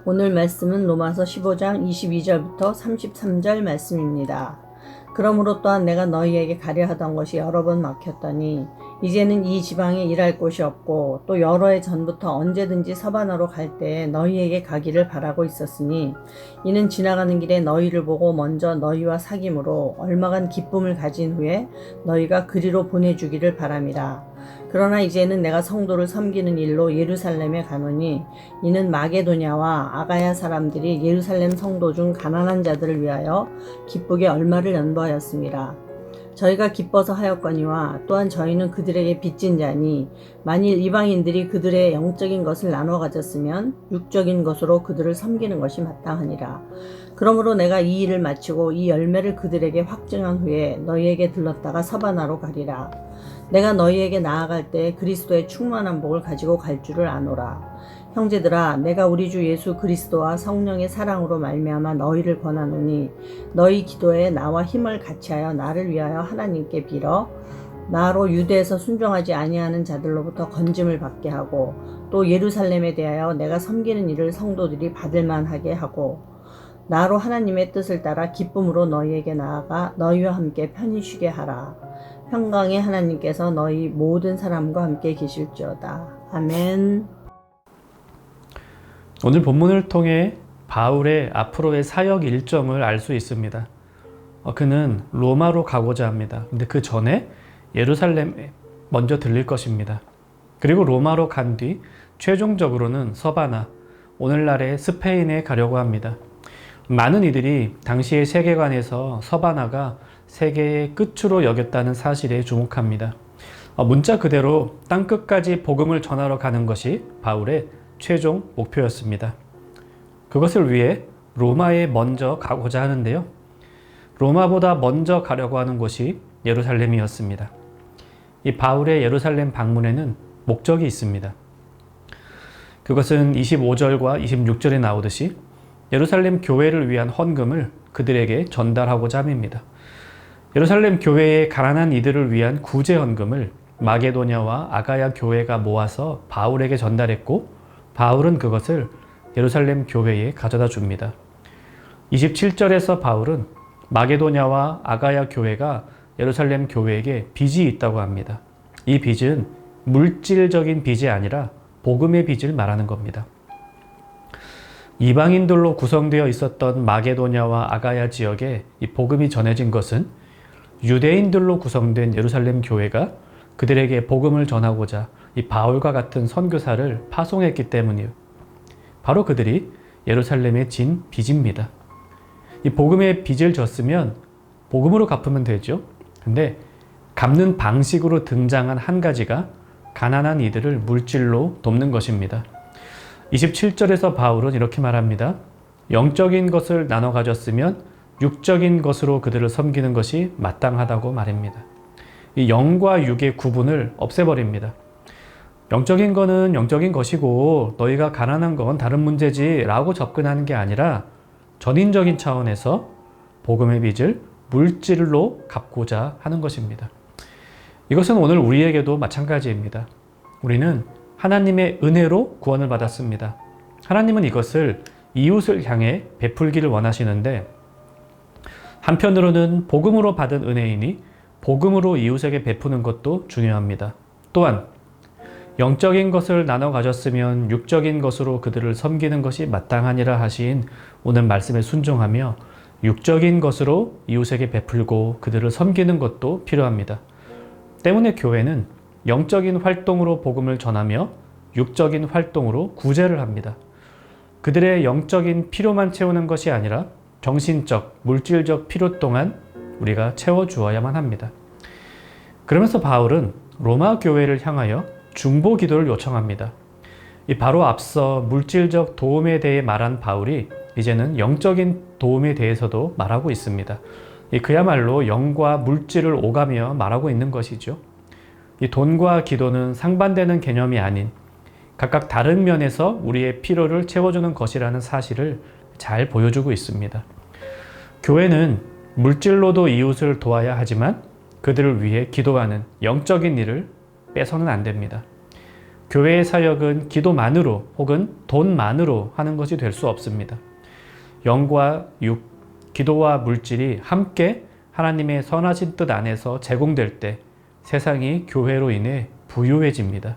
오늘 말씀은 로마서 15장 22절부터 33절 말씀입니다. 그러므로 또한 내가 너희에게 가려 하던 것이 여러 번 막혔더니 이제는 이 지방에 일할 곳이 없고 또 여러 해 전부터 언제든지 서바나로 갈 때에 너희에게 가기를 바라고 있었으니 이는 지나가는 길에 너희를 보고 먼저 너희와 사귐으로 얼마간 기쁨을 가진 후에 너희가 그리로 보내주기를 바람이라. 그러나 이제는 내가 성도를 섬기는 일로 예루살렘에 가노니 이는 마게도냐와 아가야 사람들이 예루살렘 성도 중 가난한 자들을 위하여 기쁘게 얼마를 연보하였습니다. 저희가 기뻐서 하였거니와 또한 저희는 그들에게 빚진 자니 만일 이방인들이 그들의 영적인 것을 나눠 가졌으면 육적인 것으로 그들을 섬기는 것이 마땅하니라. 그러므로 내가 이 일을 마치고 이 열매를 그들에게 확증한 후에 너희에게 들렀다가 서바나로 가리라. 내가 너희에게 나아갈 때 그리스도의 충만한 복을 가지고 갈 줄을 아노라. 형제들아, 내가 우리 주 예수 그리스도와 성령의 사랑으로 말미암아 너희를 권하노니 너희 기도에 나와 힘을 같이하여 나를 위하여 하나님께 빌어 나로 유대에서 순종하지 아니하는 자들로부터 건짐을 받게 하고 또 예루살렘에 대하여 내가 섬기는 일을 성도들이 받을 만하게 하고 나로 하나님의 뜻을 따라 기쁨으로 너희에게 나아가 너희와 함께 편히 쉬게 하라. 평강의 하나님께서 너희 모든 사람과 함께 계실지어다. 아멘. 오늘 본문을 통해 바울의 앞으로의 사역 일정을 알 수 있습니다. 그는 로마로 가고자 합니다. 근데 그 전에 예루살렘에 먼저 들릴 것입니다. 그리고 로마로 간 뒤 최종적으로는 서바나, 오늘날의 스페인에 가려고 합니다. 많은 이들이 당시의 세계관에서 서바나가 세계의 끝으로 여겼다는 사실에 주목합니다. 문자 그대로 땅끝까지 복음을 전하러 가는 것이 바울의 최종 목표였습니다. 그것을 위해 로마에 먼저 가고자 하는데요. 로마보다 먼저 가려고 하는 곳이 예루살렘이었습니다. 이 바울의 예루살렘 방문에는 목적이 있습니다. 그것은 25절과 26절에 나오듯이 예루살렘 교회를 위한 헌금을 그들에게 전달하고자 함입니다. 예루살렘 교회의 가난한 이들을 위한 구제 헌금을 마게도냐와 아가야 교회가 모아서 바울에게 전달했고 바울은 그것을 예루살렘 교회에 가져다 줍니다. 27절에서 바울은 마게도냐와 아가야 교회가 예루살렘 교회에게 빚이 있다고 합니다. 이 빚은 물질적인 빚이 아니라 복음의 빚을 말하는 겁니다. 이방인들로 구성되어 있었던 마게도냐와 아가야 지역에 이 복음이 전해진 것은 유대인들로 구성된 예루살렘 교회가 그들에게 복음을 전하고자 이 바울과 같은 선교사를 파송했기 때문이에요. 바로 그들이 예루살렘에 진 빚입니다. 이 복음의 빚을 졌으면 복음으로 갚으면 되죠. 근데 갚는 방식으로 등장한 한 가지가 가난한 이들을 물질로 돕는 것입니다. 27절에서 바울은 이렇게 말합니다. 영적인 것을 나눠 가졌으면 육적인 것으로 그들을 섬기는 것이 마땅하다고 말합니다. 이 영과 육의 구분을 없애버립니다. 영적인 거는 영적인 것이고 너희가 가난한 건 다른 문제지 라고 접근하는 게 아니라 전인적인 차원에서 복음의 빚을 물질로 갚고자 하는 것입니다. 이것은 오늘 우리에게도 마찬가지입니다. 우리는 하나님의 은혜로 구원을 받았습니다. 하나님은 이것을 이웃을 향해 베풀기를 원하시는데 한편으로는 복음으로 받은 은혜이니 복음으로 이웃에게 베푸는 것도 중요합니다. 또한 영적인 것을 나눠 가졌으면 육적인 것으로 그들을 섬기는 것이 마땅하니라 하신 오늘 말씀에 순종하며 육적인 것으로 이웃에게 베풀고 그들을 섬기는 것도 필요합니다. 때문에 교회는 영적인 활동으로 복음을 전하며 육적인 활동으로 구제를 합니다. 그들의 영적인 필요만 채우는 것이 아니라 정신적, 물질적 필요 또한 우리가 채워주어야만 합니다. 그러면서 바울은 로마 교회를 향하여 중보 기도를 요청합니다. 바로 앞서 물질적 도움에 대해 말한 바울이 이제는 영적인 도움에 대해서도 말하고 있습니다. 그야말로 영과 물질을 오가며 말하고 있는 것이죠. 이 돈과 기도는 상반되는 개념이 아닌 각각 다른 면에서 우리의 필요를 채워주는 것이라는 사실을 잘 보여주고 있습니다. 교회는 물질로도 이웃을 도와야 하지만 그들을 위해 기도하는 영적인 일을 빼서는 안 됩니다. 교회의 사역은 기도만으로 혹은 돈만으로 하는 것이 될 수 없습니다. 영과 육, 기도와 물질이 함께 하나님의 선하신 뜻 안에서 제공될 때 세상이 교회로 인해 부유해집니다.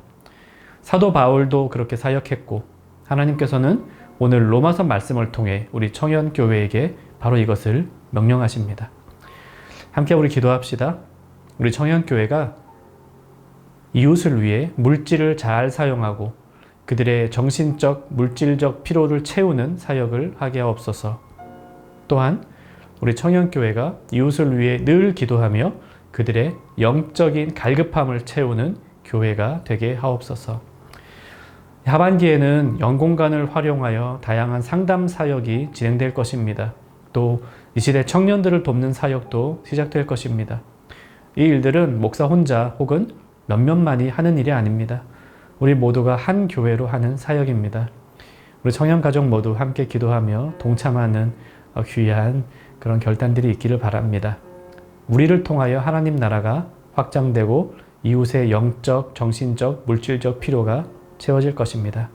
사도 바울도 그렇게 사역했고 하나님께서는 오늘 로마서 말씀을 통해 우리 청년교회에게 바로 이것을 명령하십니다. 함께 우리 기도합시다. 우리 청년교회가 이웃을 위해 물질을 잘 사용하고 그들의 정신적, 물질적 피로를 채우는 사역을 하게 하옵소서. 또한 우리 청년교회가 이웃을 위해 늘 기도하며 그들의 영적인 갈급함을 채우는 교회가 되게 하옵소서. 하반기에는 영공간을 활용하여 다양한 상담 사역이 진행될 것입니다. 또 이 시대 청년들을 돕는 사역도 시작될 것입니다. 이 일들은 목사 혼자 혹은 몇몇만이 하는 일이 아닙니다. 우리 모두가 한 교회로 하는 사역입니다. 우리 청년 가족 모두 함께 기도하며 동참하는 귀한 그런 결단들이 있기를 바랍니다. 우리를 통하여 하나님 나라가 확장되고 이웃의 영적, 정신적, 물질적 필요가 채워질 것입니다.